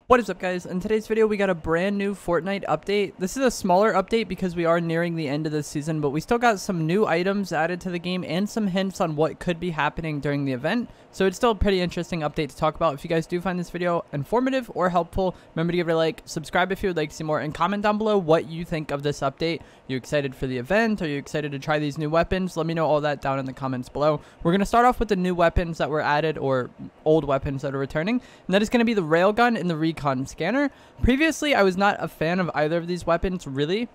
What is up, guys? In today's video we got a brand new Fortnite update. This is a smaller update because we are nearing the end of the season, but we still got some new items added to the game and some hints on what could be happening during the event. So it's still a pretty interesting update to talk about. If you guys do find this video informative or helpful, remember to give it a like, subscribe if you would like to see more, and comment down below what you think of this update. Are you excited for the event? Are you excited to try these new weapons? Let me know all that down in the comments below. We're going to start off with the new weapons that were added, or old weapons that are returning, and that is going to be the Railgun and the Recon Scanner. Previously, I was not a fan of either of these weapons, really.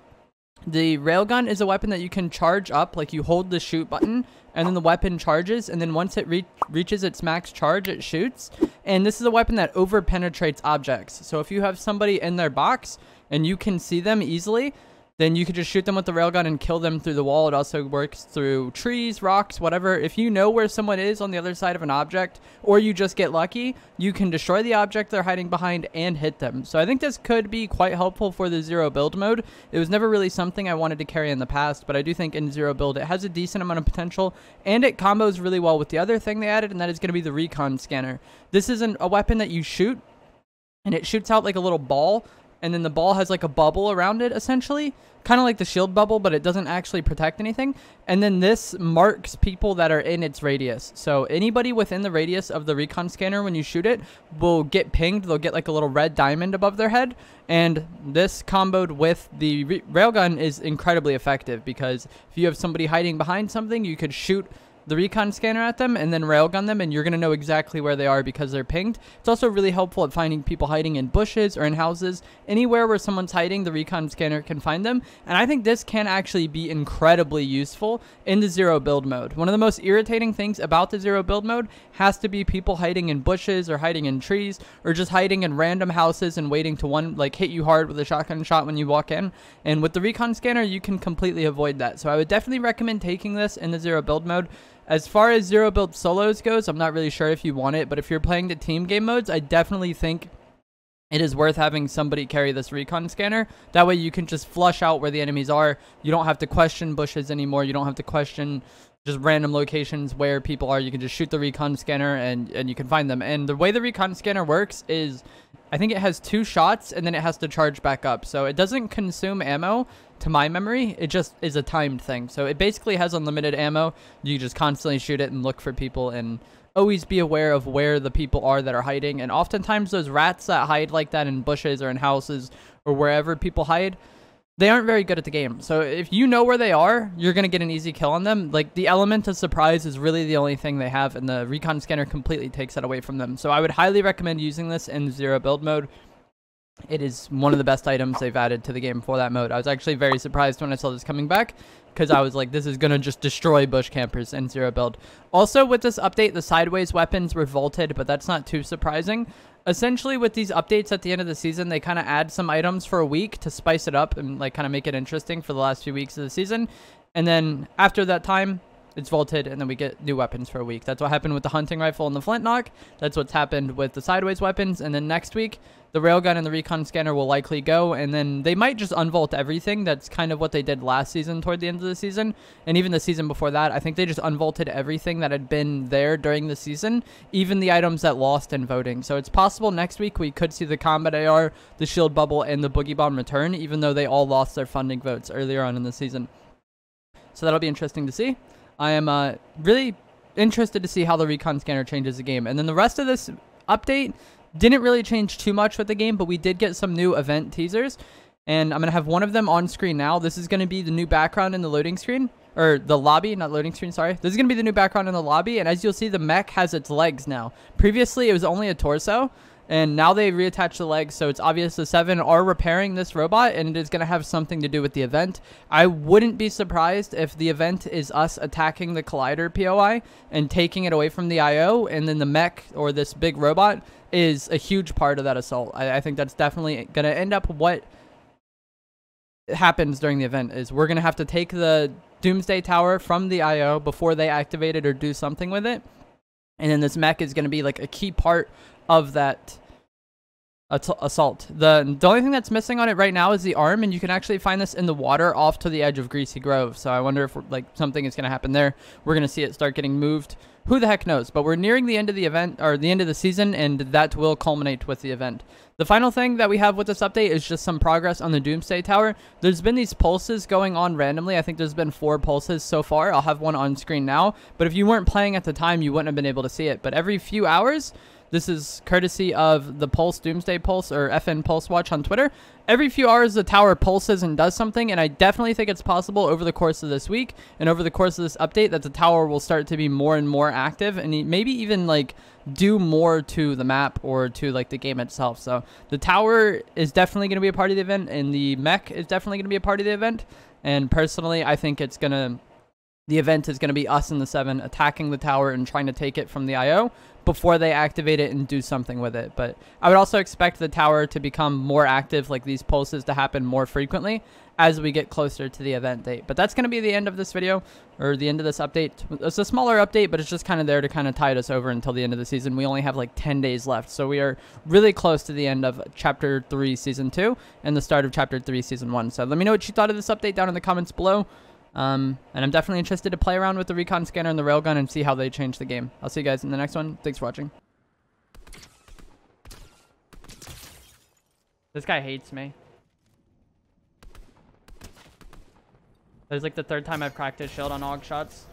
The Railgun is a weapon that you can charge up, like you hold the shoot button, and then the weapon charges, and then once it reaches its max charge, it shoots. And this is a weapon that over-penetrates objects. So if you have somebody in their box, and you can see them easily, then you could just shoot them with the railgun and kill them through the wall. It also works through trees, rocks, whatever. If you know where someone is on the other side of an object, or you just get lucky, you can destroy the object they're hiding behind and hit them. So I think this could be quite helpful for the zero build mode. It was never really something I wanted to carry in the past, but I do think in zero build it has a decent amount of potential, and it combos really well with the other thing they added, and that is going to be the Recon Scanner. This isn't a weapon that you shoot, and it shoots out like a little ball, and then the ball has like a bubble around it, essentially. Kind of like the shield bubble, but it doesn't actually protect anything. And then this marks people that are in its radius. So anybody within the radius of the Recon Scanner, when you shoot it, will get pinged. They'll get like a little red diamond above their head. And this comboed with the Railgun is incredibly effective, because if you have somebody hiding behind something, you could shoot the Recon Scanner at them and then railgun them, and you're going to know exactly where they are because they're pinged. It's also really helpful at finding people hiding in bushes or in houses. Anywhere where someone's hiding, the Recon Scanner can find them, and I think this can actually be incredibly useful in the zero build mode. One of the most irritating things about the zero build mode has to be people hiding in bushes or hiding in trees or just hiding in random houses and waiting to hit you hard with a shotgun shot when you walk in. And with the Recon Scanner, you can completely avoid that. So I would definitely recommend taking this in the zero build mode. As far as zero build solos goes, I'm not really sure if you want it, but if you're playing the team game modes, I definitely think it is worth having somebody carry this Recon Scanner. That way you can just flush out where the enemies are. You don't have to question bushes anymore. You don't have to question just random locations where people are. You can just shoot the Recon Scanner and you can find them. And the way the Recon Scanner works is, I think it has 2 shots and then it has to charge back up. So it doesn't consume ammo to my memory. It just is a timed thing. So it basically has unlimited ammo. You just constantly shoot it and look for people, and always be aware of where the people are that are hiding. And oftentimes those rats that hide like that in bushes or in houses or wherever people hide, they aren't very good at the game. So if you know where they are, you're going to get an easy kill on them. Like, the element of surprise is really the only thing they have, and the Recon Scanner completely takes that away from them. So I would highly recommend using this in zero build mode. It is one of the best items they've added to the game for that mode. I was actually very surprised when I saw this coming back, because I was like, this is going to just destroy bush campers in zero build. Also, with this update, the sideways weapons were vaulted, but that's not too surprising. Essentially, with these updates at the end of the season, they kind of add some items for a week to spice it up and like kind of make it interesting for the last few weeks of the season. And then after that time, it's vaulted, and then we get new weapons for a week. That's what happened with the hunting rifle and the flintlock. That's what's happened with the sideways weapons. And then next week, the railgun and the Recon Scanner will likely go, and then they might just unvault everything. That's kind of what they did last season toward the end of the season, and even the season before that. I think they just unvaulted everything that had been there during the season, even the items that lost in voting. So it's possible next week we could see the combat AR, the shield bubble, and the boogie bomb return, even though they all lost their funding votes earlier on in the season. So that'll be interesting to see. I am really interested to see how the Recon Scanner changes the game. And then the rest of this update didn't really change too much with the game, but we did get some new event teasers. And I'm going to have one of them on screen now. This is going to be the new background in the loading screen. Or the lobby, not loading screen, sorry. This is going to be the new background in the lobby. And as you'll see, the mech has its legs now. Previously, it was only a torso. And now they reattach the legs, so it's obvious the 7 are repairing this robot, and it is going to have something to do with the event. I wouldn't be surprised if the event is us attacking the Collider POI and taking it away from the IO, and then the mech, or this big robot, is a huge part of that assault. I think that's definitely going to end up what happens during the event, is we're going to have to take the Doomsday tower from the IO before they activate it or do something with it. And then this mech is going to be like a key part of that assault. The only thing that's missing on it right now is the arm, and you can actually find this in the water off to the edge of Greasy Grove. So I wonder if like something is going to happen there. We're going to see it start getting moved. Who the heck knows? But we're nearing the end of the event, or the end of the season, and that will culminate with the event. The final thing that we have with this update is just some progress on the Doomsday Tower. There's been these pulses going on randomly. I think there's been 4 pulses so far. I'll have one on screen now. But if you weren't playing at the time, you wouldn't have been able to see it. But every few hours, this is courtesy of the Pulse Doomsday Pulse, or FN Pulse Watch on Twitter. Every few hours, the tower pulses and does something, and I definitely think it's possible over the course of this week and over the course of this update that the tower will start to be more and more active, and maybe even like do more to the map or to like the game itself. So the tower is definitely going to be a part of the event, and the mech is definitely going to be a part of the event. And personally, I think the event is going to be us in the 7 attacking the tower and trying to take it from the IO before they activate it and do something with it. But I would also expect the tower to become more active, like these pulses to happen more frequently as we get closer to the event date. But that's going to be the end of this video, or the end of this update. It's a smaller update, but it's just kind of there to kind of tide us over until the end of the season. We only have like 10 days left, so we are really close to the end of Chapter 3 Season 2 and the start of Chapter 3 Season 1. So let me know what you thought of this update down in the comments below. And I'm definitely interested to play around with the Recon Scanner and the Railgun and see how they change the game. I'll see you guys in the next one. Thanks for watching. This guy hates me. There's like the 3rd time I've cracked his shield on AUG shots.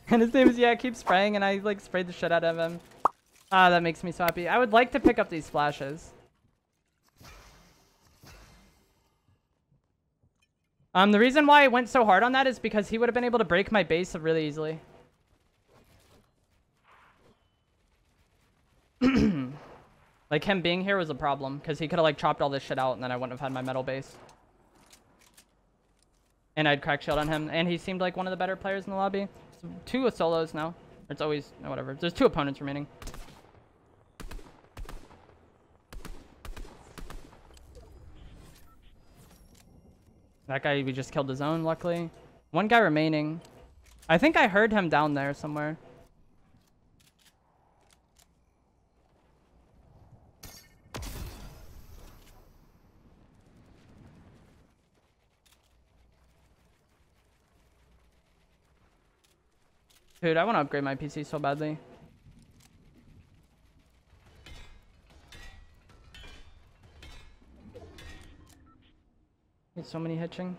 And his name is, yeah, keep spraying, and I like sprayed the shit out of him. Ah, that makes me so happy. I would like to pick up these flashes. The reason why I went so hard on that is because he would have been able to break my base really easily. Like, him being here was a problem, because he could have like chopped all this shit out, and then I wouldn't have had my metal base. And I'd crack shield on him, and he seemed like one of the better players in the lobby. So 2 solos now. It's always, no, whatever. There's 2 opponents remaining. That guy, we just killed his own, luckily. 1 guy remaining. I think I heard him down there somewhere. Dude, I want to upgrade my PC so badly. There's so many hitching.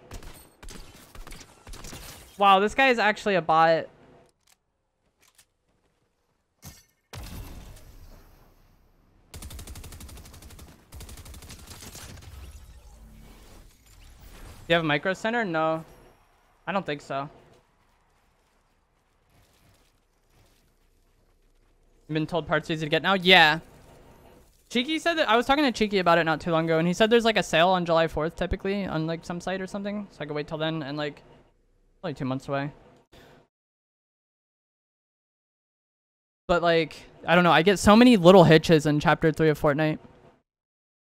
Wow, this guy is actually a bot. Do you have a micro center? No. I don't think so. You've been told parts easy to get now? Yeah. Cheeky said that, I was talking to Cheeky about it not too long ago, and he said there's like a sale on July 4th typically on like some site or something, so I could wait till then, and like only 2 months away. But like, I don't know, I get so many little hitches in Chapter 3 of Fortnite.